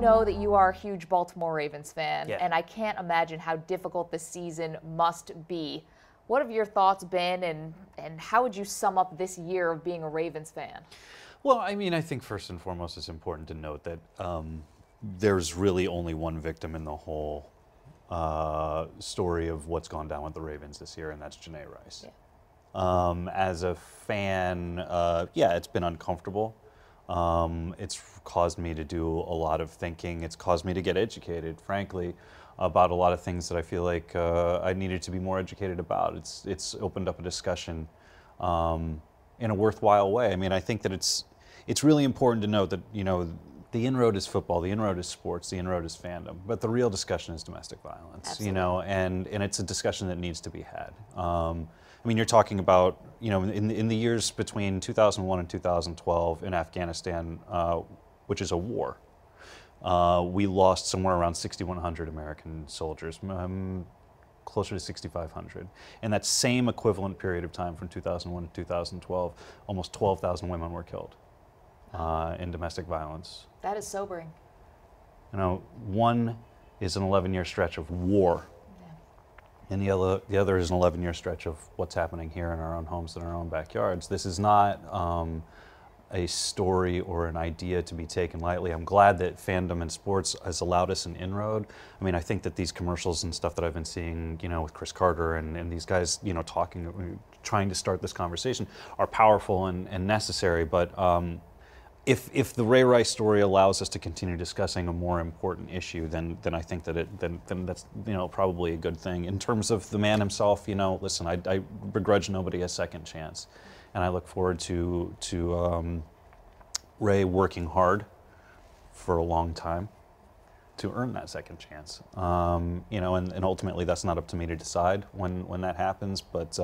know that you are a huge Baltimore Ravens fan, Yeah. and I can't imagine how difficult this season must be. What have your thoughts been, and how would you sum up this year of being a Ravens fan? Well, I mean, I think first and foremost it's important to note that there's really only one victim in the whole story of what's gone down with the Ravens this year, and that's Johnny Rice. Yeah. As a fan, yeah, it's been uncomfortable. It's caused me to do a lot of thinking. It's caused me to get educated, frankly, about a lot of things that I feel like I needed to be more educated about. It's opened up a discussion in a worthwhile way. I mean, I think that it's really important to note that, you know, the inroad is football, the inroad is sports, the inroad is fandom, but the real discussion is domestic violence. Absolutely. You know, and it's a discussion that needs to be had. I mean, you're talking about, you know, in the years between 2001 and 2012 in Afghanistan, which is a war, we lost somewhere around 6,100 American soldiers, closer to 6,500. In that same equivalent period of time from 2001 to 2012, almost 12,000 women were killed in domestic violence. That is sobering. You know, one is an 11-year stretch of war, and the other is an 11-year stretch of what's happening here in our own homes, in our own backyards. This is not a story or an idea to be taken lightly. I'm glad that fandom in sports has allowed us an inroad. I mean, I think that these commercials and stuff that I've been seeing, you know, with Chris Carter and these guys, you know, trying to start this conversation are powerful and necessary, but if the Ray Rice story allows us to continue discussing a more important issue, then I think that then that's, you know, probably a good thing. In terms of the man himself, you know, listen, I begrudge nobody a second chance, and I look forward to Ray working hard for a long time to earn that second chance. You know, and ultimately that's not up to me to decide when that happens, but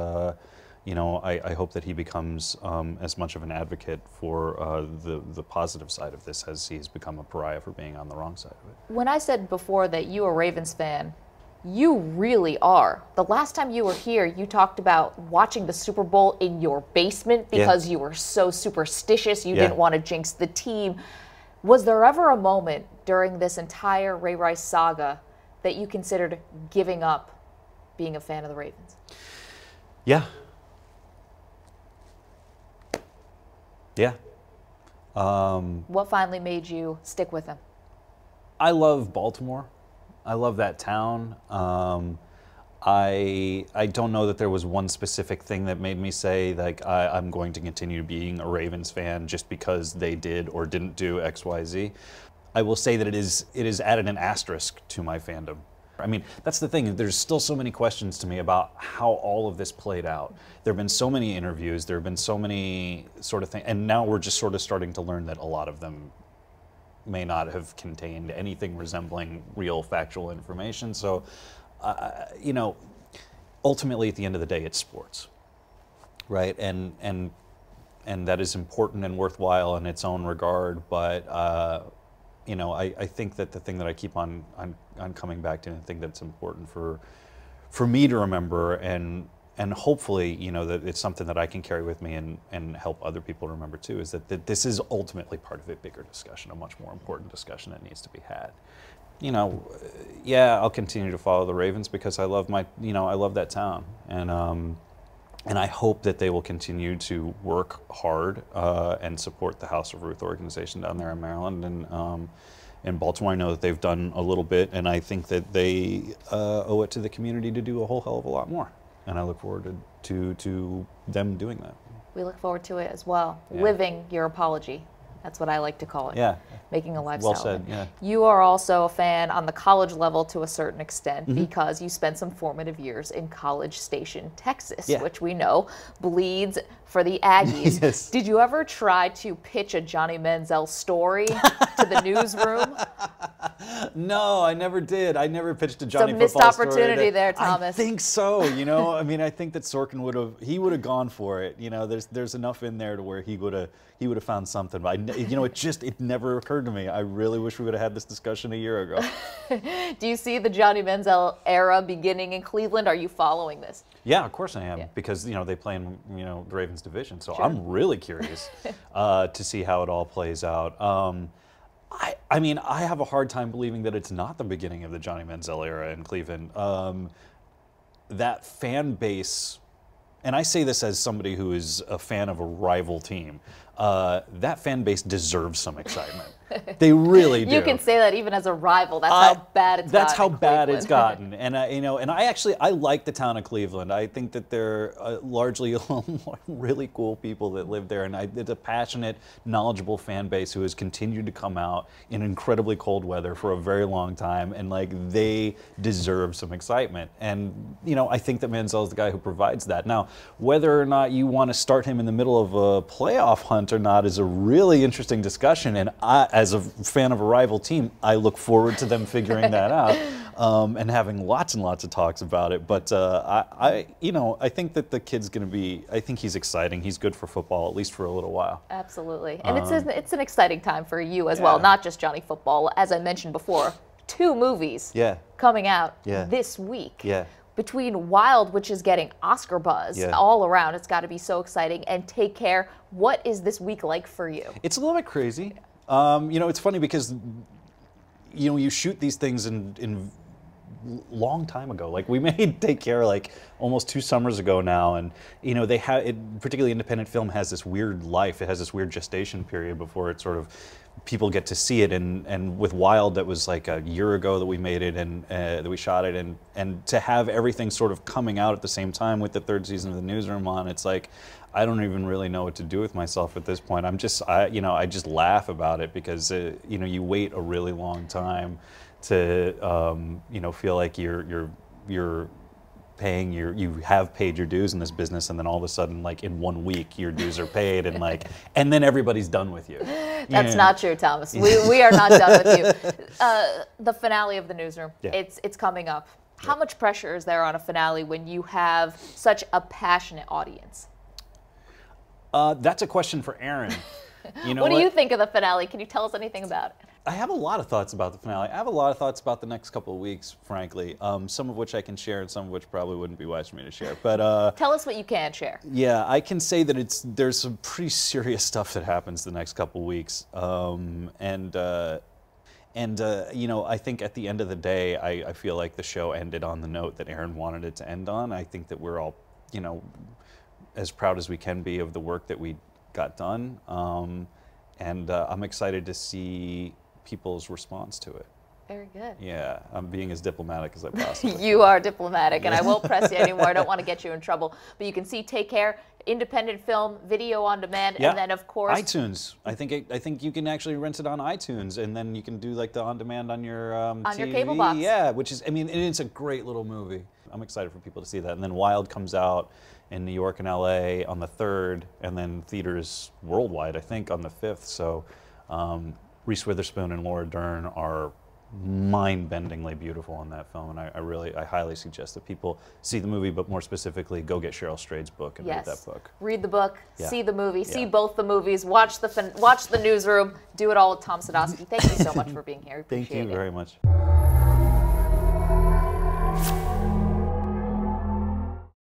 you know, I hope that he becomes as much of an advocate for the positive side of this as he's become a pariah for being on the wrong side of it. When I said before that you are a Ravens fan, you really are. The last time you were here, you talked about watching the Super Bowl in your basement because you were so superstitious, you didn't want to jinx the team. Was there ever a moment during this entire Ray Rice saga that you considered giving up being a fan of the Ravens? Yeah. Yeah. What finally made you stick with him? I love Baltimore. I love that town. I don't know that there was one specific thing that made me say, like, I'm going to continue being a Ravens fan just because they did or didn't do X, Y, Z. I will say that it is added an asterisk to my fandom. I mean, that's the thing. There's still so many questions to me about how all of this played out. There have been so many interviews. There have been so many sort of things. And now we're just sort of starting to learn that a lot of them may not have contained anything resembling real factual information. So, you know, ultimately at the end of the day, it's sports, right? And that is important and worthwhile in its own regard. But, you know, I think that the thing that I keep on coming back to, and I think that's important for me to remember, and hopefully, you know, that it's something that I can carry with me and help other people remember too, is that this is ultimately part of a bigger discussion, a much more important discussion that needs to be had. You know, yeah, I'll continue to follow the Ravens because I love I love that town, and I hope that they will continue to work hard and support the House of Ruth organization down there in Maryland. And in Baltimore, I know that they've done a little bit, and I think that they owe it to the community to do a whole hell of a lot more. And I look forward to them doing that. We look forward to it as well. Yeah. Living your apology. That's what I like to call it. Yeah. Making a lifestyle. Well said, yeah. You are also a fan on the college level to a certain extent because you spent some formative years in College Station, Texas, which we know bleeds for the Aggies. Yes. Did you ever try to pitch a Johnny Manziel story to the newsroom? No, I never did. I never pitched a Johnny Some missed football story opportunity there, Thomas. I think so. You know, I mean, I think that Sorkin would have gone for it. You know, there's enough in there to where he would have found something. But you know, it never occurred to me. I really wish we would have had this discussion a year ago. Do you see the Johnny Manziel era beginning in Cleveland? Are you following this? Yeah, of course I am, Yeah. because, you know, they play in, you know, the Ravens division. So Sure. I'm really curious to see how it all plays out. I mean, I have a hard time believing that it's not the beginning of the Johnny Manziel era in Cleveland. That fan base, and I say this as somebody who is a fan of a rival team, that fan base deserves some excitement. They really do. You can say that even as a rival. That's how bad it's gotten. That's how bad it's gotten. And I like the town of Cleveland. I think that they're largely really cool people that live there, and it's a passionate, knowledgeable fan base who has continued to come out in incredibly cold weather for a very long time, and like they deserve some excitement. And I think that Manziel is the guy who provides that. Now, whether or not you want to start him in the middle of a playoff hunt or not is a really interesting discussion, and as a fan of a rival team, I look forward to them figuring that out and having lots and lots of talks about it. But I think that the kid's going to be. I think he's exciting. He's good for football, at least for a little while. Absolutely, and it's an exciting time for you as well, not just Johnny Football. As I mentioned before, 2 movies coming out this week. Between Wild, which is getting Oscar buzz all around, it's got to be so exciting, and Take Care. What is this week like for you? It's a little bit crazy. It's funny because you shoot these things in long time ago. Like we made Take Care like almost 2 summers ago now, and they have it. Particularly independent film has this weird life. It has this weird gestation period before it sort of people get to see it. And with Wild, that was like a year ago that we made it and that we shot it, and to have everything sort of coming out at the same time with the 3rd season of the Newsroom on, it's like I don't even really know what to do with myself at this point. I just laugh about it because you wait a really long time to feel like you're paying you have paid your dues in this business, and then all of a sudden, like in 1 week, your dues are paid, and then everybody's done with you. That's not true, Thomas. We are not done with you. The finale of the Newsroom, it's coming up. How much pressure is there on a finale when you have such a passionate audience? That's a question for Aaron. What do you think of the finale? Can you tell us anything about it? I have a lot of thoughts about the finale. I have a lot of thoughts about the next couple of weeks, frankly. Some of which I can share, and some of which probably wouldn't be wise for me to share. But tell us what you can share. Yeah, I can say that there's some pretty serious stuff that happens the next couple of weeks, I think at the end of the day, I feel like the show ended on the note that Aaron wanted it to end on. I think that we're all, as proud as we can be of the work that we got done, and I'm excited to see people's response to it. Very good. Yeah, I'm being as diplomatic as I possibly can. You are diplomatic, and I won't press you anymore. I don't want to get you in trouble. But you can see Take Care, independent film, video on demand, and then of course iTunes. I think you can actually rent it on iTunes, and then you can do like the on demand on your TV. Your cable box. Yeah, which is it's a great little movie. I'm excited for people to see that. And then Wild comes out in New York and LA on the 3rd, and then theaters worldwide, I think, on the 5th. So Reese Witherspoon and Laura Dern are mind-bendingly beautiful in that film, and I highly suggest that people see the movie, but more specifically, go get Cheryl Strayed's book and read that book. Read the book, see the movie, see both the movies, watch the Newsroom, do it all with Thomas Sadoski. Thank you so much for being here. Thank you very much.